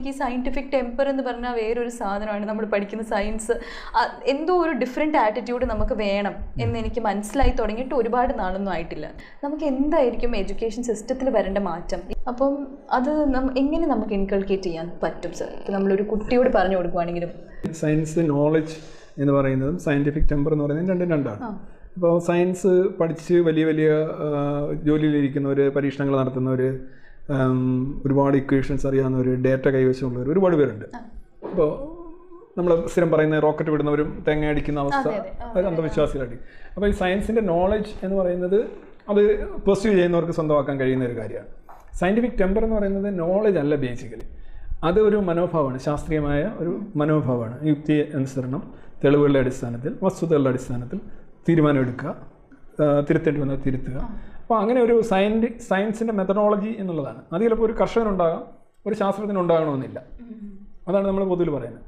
ഈ scientific temper എന്ന് പറഞ്ഞാൽ വേറൊരു സാധനമാണ്. നമ്മൾ പഠിക്കുന്ന സയൻസ് എന്തോ ഒരു ഡിഫറെൻ്റ് ആറ്റിറ്റ്യൂഡ് നമുക്ക് വേണം എന്ന് എനിക്ക് മനസ്സിലായി തുടങ്ങിയിട്ട് ഒരുപാട് നാളൊന്നും ആയിട്ടില്ല. നമുക്ക് എന്തായിരിക്കും എഡ്യൂക്കേഷൻ സിസ്റ്റത്തിൽ വരേണ്ട മാറ്റം? അപ്പം അത് എങ്ങനെ നമുക്ക് ഇൻകൾക്കേറ്റ് ചെയ്യാൻ പറ്റും സർ? നമ്മളൊരു കുട്ടിയോട് പറഞ്ഞു കൊടുക്കുവാണെങ്കിലും. സയൻസ് നോളജ് എന്ന് പറയുന്നതും സയൻറ്റിഫിക് ടെമ്പർ എന്ന് പറയുന്നതും രണ്ടും രണ്ടാണ്. അപ്പോൾ സയൻസ് പഠിച്ച് വലിയ വലിയ ജോലിയിലിരിക്കുന്നവർ, പരീക്ഷണങ്ങൾ നടത്തുന്നവർ, ഒരുപാട് ഇക്വേഷൻസ് അറിയാവുന്നവർ, ഡേറ്റ കൈവശമുള്ളവർ ഒരുപാട് പേരുണ്ട്. അപ്പോൾ നമ്മൾ സ്ഥിരം പറയുന്ന റോക്കറ്റ് വിടുന്നവരും തേങ്ങ അടിക്കുന്ന അവസ്ഥ ഒരു അന്ധവിശ്വാസികളാണ്. അപ്പോൾ ഈ സയൻസിൻ്റെ നോളജ് എന്ന് പറയുന്നത് അത് പെർസ്യൂ ചെയ്യുന്നവർക്ക് സ്വന്തമാക്കാൻ കഴിയുന്ന ഒരു കാര്യമാണ്. സയൻറ്റിഫിക് ടെമ്പർ എന്ന് പറയുന്നത് നോളജ് അല്ല ബേസിക്കലി, അത് ഒരു മനോഭാവമാണ്, ശാസ്ത്രീയമായ ഒരു മനോഭാവമാണ്. യുക്തി അനുസരണം, തെളിവുകളുടെ അടിസ്ഥാനത്തിൽ, വസ്തുതകളുടെ അടിസ്ഥാനത്തിൽ തീരുമാനമെടുക്കുക, തിരുത്തേണ്ടി വന്നാൽ തിരുത്തുക. അപ്പോൾ അങ്ങനെ ഒരു സയൻസിൻ്റെ മെത്തഡോളജി എന്നുള്ളതാണ്. അത് ചിലപ്പോൾ ഒരു കർഷകനുണ്ടാകാം, ഒരു ശാസ്ത്രജ്ഞനുണ്ടാകണമെന്നില്ല. അതാണ് നമ്മൾ പൊതുവിൽ പറയുന്നത്.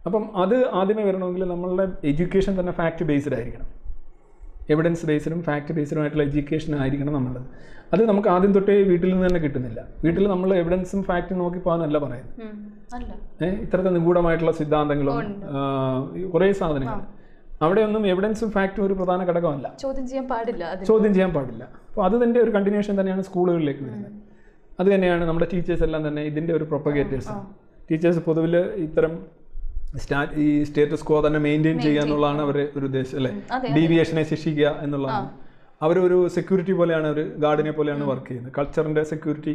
അപ്പം അത് ആദ്യമേ വരണമെങ്കിൽ നമ്മളുടെ എഡ്യൂക്കേഷൻ തന്നെ ഫാക്റ്റ് ബേസ്ഡ് ആയിരിക്കണം. എവിഡൻസ് ബേസ്ഡും ഫാക്റ്റ് ബേസ്ഡുമായിട്ടുള്ള എഡ്യൂക്കേഷൻ ആയിരിക്കണം നമ്മളുടെ. അത് നമുക്ക് ആദ്യം തൊട്ടേ വീട്ടിൽ നിന്ന് തന്നെ കിട്ടുന്നില്ല. വീട്ടിൽ നമ്മൾ എവിഡൻസും ഫാക്റ്റും നോക്കി പോകാനല്ല പറയുന്നത്. ഇത്തരത്തിൽ നിഗൂഢമായിട്ടുള്ള സിദ്ധാന്തങ്ങളും കുറേ സാധനങ്ങൾ, അവിടെയൊന്നും എവിഡൻസും ഫാക്റ്റും ഒരു പ്രധാന ഘടകമല്ല, ചോദ്യം ചെയ്യാൻ പാടില്ല. അപ്പോൾ അത് തന്നെ ഒരു കണ്ടിന്യൂഷൻ തന്നെയാണ് സ്കൂളുകളിലേക്ക് വരുന്നത്. അത് തന്നെയാണ് നമ്മുടെ ടീച്ചേഴ്സ് എല്ലാം തന്നെ ഇതിൻ്റെ ഒരു പ്രൊപ്പഗേറ്റേഴ്സ്. ടീച്ചേഴ്സ് പൊതുവിൽ ഇത്തരം ഈ സ്റ്റേറ്റസ് കോ തന്നെ മെയിൻറ്റെയിൻ ചെയ്യുക എന്നുള്ളതാണ് അവരുടെ ഒരു ഉദ്ദേശം, അല്ലേ? ഡീവിയേഷനെ ശിക്ഷിക്കുക എന്നുള്ളതാണ്. അവരൊരു സെക്യൂരിറ്റി പോലെയാണ്, ഒരു ഗാർഡിനെ പോലെയാണ് വർക്ക് ചെയ്യുന്നത്. കൾച്ചറിൻ്റെ സെക്യൂരിറ്റി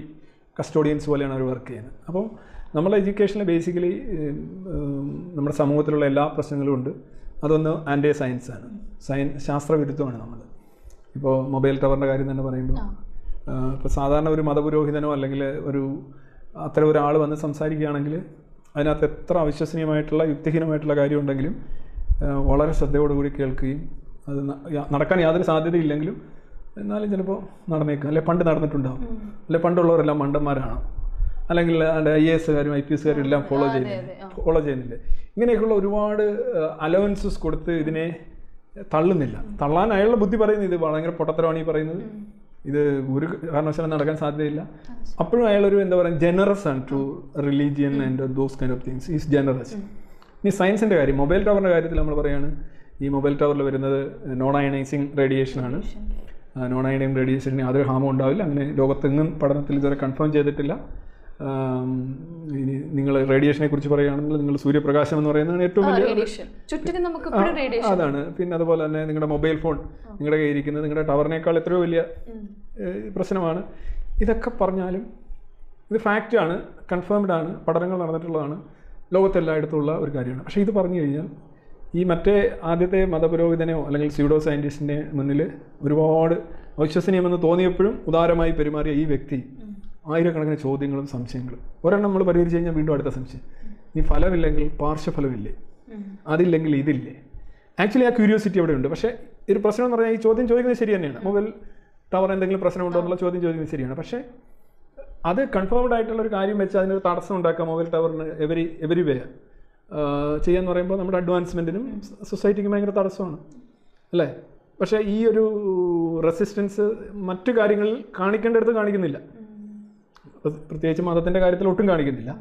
കസ്റ്റോഡിയൻസ് പോലെയാണ് അവർ വർക്ക് ചെയ്യുന്നത്. അപ്പോൾ നമ്മുടെ എഡ്യൂക്കേഷനിൽ ബേസിക്കലി നമ്മുടെ സമൂഹത്തിലുള്ള എല്ലാ പ്രശ്നങ്ങളും ഉണ്ട്. അതൊന്ന് ആൻറ്റി സയൻസാണ്, ശാസ്ത്രവിരുദ്ധമാണ് നമ്മൾ. ഇപ്പോൾ മൊബൈൽ ടവറിൻ്റെ കാര്യം തന്നെ പറയുമ്പോൾ, ഇപ്പോൾ സാധാരണ ഒരു മതപുരോഹിതനോ അല്ലെങ്കിൽ അത്തരം ഒരാൾ വന്ന് സംസാരിക്കുകയാണെങ്കിൽ അതിനകത്ത് എത്ര അവിശ്വസനീയമായിട്ടുള്ള യുക്തിഹീനമായിട്ടുള്ള കാര്യം ഉണ്ടെങ്കിലും വളരെ ശ്രദ്ധയോടുകൂടി കേൾക്കുകയും അത് നടക്കാൻ യാതൊരു സാധ്യതയില്ലെങ്കിലും എന്നാലും ചിലപ്പോൾ നടന്നേക്കാം, അല്ലെ പണ്ട് നടന്നിട്ടുണ്ടാകും, അല്ലെ പണ്ടുള്ളവരെല്ലാം മണ്ടന്മാരാണ്, അല്ലെങ്കിൽ IAS കാരും IPS കാരും എല്ലാം ഫോളോ ചെയ്യുന്നില്ല. ഇങ്ങനെയൊക്കെയുള്ള ഒരുപാട് അലവൻസസ് കൊടുത്ത് ഇതിനെ തള്ളുന്നില്ല. തള്ളാൻ അയാളുടെ ബുദ്ധി പറയുന്നത് ഇത് ഭയങ്കര പൊട്ടത്തരമാണ് ഈ പറയുന്നത്, ഇത് ഒരു കാരണവശാലും നടക്കാൻ സാധ്യതയില്ല. അപ്പോഴും അയാളൊരു എന്താ പറയുക, ജനറസ് ആണ് to religion and those kind of things, is generous. ഇനി സയൻസിൻ്റെ കാര്യം, മൊബൈൽ ടവറിൻ്റെ കാര്യത്തിൽ നമ്മൾ പറയുകയാണ്, ഈ മൊബൈൽ ടവറിൽ വരുന്നത് നോൺ അയണൈസിങ് റേഡിയേഷനാണ്. നോൺ അയണൈസിങ് റേഡിയേഷന് യാതൊരു ഹാമോ ഉണ്ടാവില്ല. അങ്ങനെ ലോകത്തെങ്ങും പഠനത്തിൽ ഇതുവരെ കൺഫേം ചെയ്തിട്ടില്ല. ഇനി നിങ്ങൾ റേഡിയേഷനെ കുറിച്ച് പറയുകയാണെങ്കിൽ നിങ്ങൾ സൂര്യപ്രകാശം എന്ന് പറയുന്നതാണ് ഏറ്റവും വലിയ, അതാണ്. പിന്നെ അതുപോലെ തന്നെ നിങ്ങളുടെ മൊബൈൽ ഫോൺ നിങ്ങളുടെ കയ്യിൽ ഇരിക്കുന്നത് നിങ്ങളുടെ ടവറിനേക്കാൾ എത്രയോ വലിയ പ്രശ്നമാണ്. ഇതൊക്കെ പറഞ്ഞാലും ഇത് ഫാക്റ്റാണ്, കൺഫേംഡ് ആണ്, പഠനങ്ങൾ നടന്നിട്ടുള്ളതാണ്, ലോകത്തെല്ലായിടത്തുള്ള ഒരു കാര്യമാണ്. പക്ഷേ ഇത് പറഞ്ഞു കഴിഞ്ഞാൽ ഈ മറ്റേ ആദ്യത്തെ മതപുരോഹിതനെയോ അല്ലെങ്കിൽ സ്യൂഡോ സയൻറ്റിസ്റ്റിൻ്റെ മുന്നിൽ ഒരുപാട് അവിശ്വസനീയമെന്ന് തോന്നിയപ്പോഴും ഉദാരമായി പെരുമാറിയ ഈ വ്യക്തി ആയിരക്കണക്കിന് ചോദ്യങ്ങളും സംശയങ്ങളും, ഒരെണ്ണം നമ്മൾ പരിഹരിച്ച് കഴിഞ്ഞാൽ വീണ്ടും അടുത്ത സംശയം. ഇനി ഫലമില്ലെങ്കിൽ പാർശ്വഫലമില്ലേ, അതില്ലെങ്കിൽ ഇതില്ലേ. ആക്ച്വലി ആ ക്യൂരിയോസിറ്റി അവിടെ ഉണ്ട്. പക്ഷേ ഒരു പ്രശ്നം എന്ന് പറഞ്ഞാൽ ഈ ചോദ്യം ചോദിക്കുന്നത് ശരി തന്നെയാണ്. മൊബൈൽ ടവർ എന്തെങ്കിലും പ്രശ്നമുണ്ടോ എന്നുള്ള ചോദ്യം ചോദിക്കുന്നത് ശരിയാണ്. പക്ഷേ അത് കൺഫേംഡ് ആയിട്ടുള്ളൊരു കാര്യം വെച്ച് അതിനൊരു തടസ്സം ഉണ്ടാക്കാം മൊബൈൽ ടവറിന് എവരി വേ ചെയ്യാന്ന് പറയുമ്പോൾ നമ്മുടെ അഡ്വാൻസ്മെൻറ്റിനും സൊസൈറ്റിക്കും ഭയങ്കര തടസ്സമാണ്, അല്ലേ? പക്ഷേ ഈ ഒരു റെസിസ്റ്റൻസ് മറ്റു കാര്യങ്ങളിൽ കാണിക്കേണ്ടടുത്ത് കാണിക്കുന്നില്ല. പ്രത്യേകിച്ച് മതത്തിൻ്റെ കാര്യത്തിൽ ഒട്ടും കാണിക്കുന്നില്ല,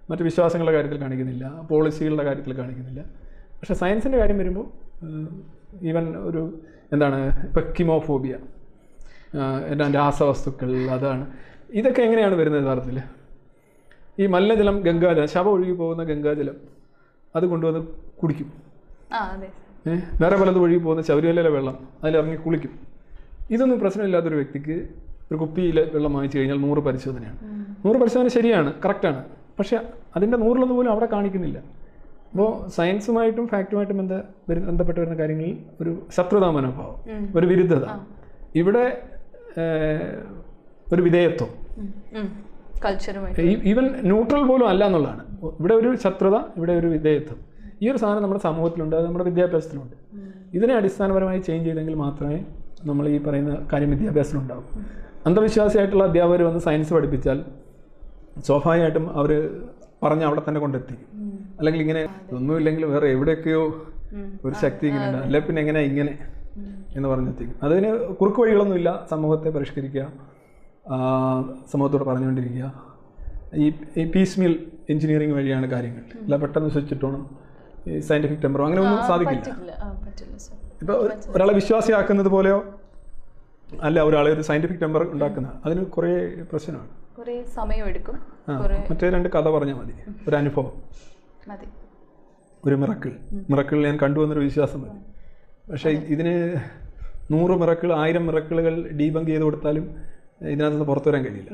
മറ്റ് വിശ്വാസങ്ങളുടെ കാര്യത്തിൽ കാണിക്കുന്നില്ല, പോളിസികളുടെ കാര്യത്തിൽ കാണിക്കുന്നില്ല. പക്ഷേ സയൻസിൻ്റെ കാര്യം വരുമ്പോൾ ഈവൻ ഒരു എന്താണ് ഇപ്പം കിമോഫോബിയ, രാസവസ്തുക്കൾ, അതാണ്. ഇതൊക്കെ എങ്ങനെയാണ് വരുന്നത് യഥാർത്ഥത്തിൽ? ഈ മലിനജലം, ഗംഗാജലം, ശവം ഒഴുകി പോകുന്ന ഗംഗാജലം അത് കൊണ്ടുവന്ന് കുടിക്കും. വേറെ പലതും ഒഴുകി പോകുന്ന ശബരിമലയിലെ വെള്ളം അതിലിറങ്ങി കുളിക്കും. ഇതൊന്നും പ്രശ്നമില്ലാത്തൊരു വ്യക്തിക്ക് ഒരു കുപ്പിയിലെ വെള്ളം വാങ്ങിച്ചു കഴിഞ്ഞാൽ 100 പരിശോധനയാണ്. 100 പരിശോധന ശരിയാണ്, കറക്റ്റാണ്. പക്ഷേ അതിൻ്റെ 100 പോലും അവിടെ കാണിക്കുന്നില്ല. അപ്പോൾ സയൻസുമായിട്ടും ഫാക്റ്റുമായിട്ടും ബന്ധപ്പെട്ട് വരുന്ന കാര്യങ്ങളിൽ ഒരു ശത്രുതാ മനോഭാവം, ഒരു വിരുദ്ധത, ഇവിടെ ഒരു വിധേയത്വം, ഈവൻ ന്യൂട്രൽ പോലും അല്ല എന്നുള്ളതാണ്. ഇവിടെ ഒരു ശത്രുത, ഇവിടെ ഒരു വിധേയത്വം. ഈ ഒരു സാധനം നമ്മുടെ സമൂഹത്തിലുണ്ട്, അത് നമ്മുടെ വിദ്യാഭ്യാസത്തിലുണ്ട്. ഇതിനെ അടിസ്ഥാനപരമായി ചേഞ്ച് ചെയ്തെങ്കിൽ മാത്രമേ നമ്മൾ ഈ പറയുന്ന കാര്യം വിദ്യാഭ്യാസത്തിലുണ്ടാവും. അന്ധവിശ്വാസിയായിട്ടുള്ള അധ്യാപകർ വന്ന് സയൻസ് പഠിപ്പിച്ചാൽ സ്വാഭാവികമായിട്ടും അവർ പറഞ്ഞ് അവിടെ തന്നെ കൊണ്ടെത്തി. അല്ലെങ്കിൽ ഇങ്ങനെ ഒന്നുമില്ലെങ്കിൽ വേറെ എവിടെയൊക്കെയോ ഒരു ശക്തി ഇങ്ങനെ ഉണ്ട്, അല്ലെ പിന്നെ എങ്ങനെ ഇങ്ങനെ എന്ന് പറഞ്ഞെത്തിക്കും. അതിന് കുറുക്ക് വഴികളൊന്നുമില്ല. സമൂഹത്തെ പരിഷ്കരിക്കുക, സമൂഹത്തോട് പറഞ്ഞുകൊണ്ടിരിക്കുക. ഈ പീസ് മീൽ എഞ്ചിനീയറിംഗ് വഴിയാണ് കാര്യങ്ങൾ. അല്ല പെട്ടെന്ന് സ്വിച്ച് ഇട്ടോണം ഈ സയൻറ്റിഫിക് ടെമ്പറോ അങ്ങനെ ഒന്നും സാധിക്കില്ല. ഇപ്പോൾ ഒരാളെ വിശ്വാസിയാക്കുന്നത് പോലെയോ അല്ല ഒരാളെ ഒരു സയൻറ്റിഫിക് ടെമ്പർ ഉണ്ടാക്കുന്ന, അതിന് കുറേ പ്രശ്നമാണ്, കുറേ സമയമെടുക്കും. മറ്റേ 2 കഥ പറഞ്ഞാൽ മതി, ഒരു അനുഭവം മതി, ഒരു മിറക്കിൾ ഞാൻ കണ്ടുവന്നൊരു വിശ്വാസം മതി. പക്ഷേ ഇതിന് 100 മിറക്കിൾ 1000 മിറക്കിളുകൾ ഡീബങ്ക് ചെയ്ത് കൊടുത്താലും ഇതിനകത്ത് പുറത്തു വരാൻ കഴിയില്ല.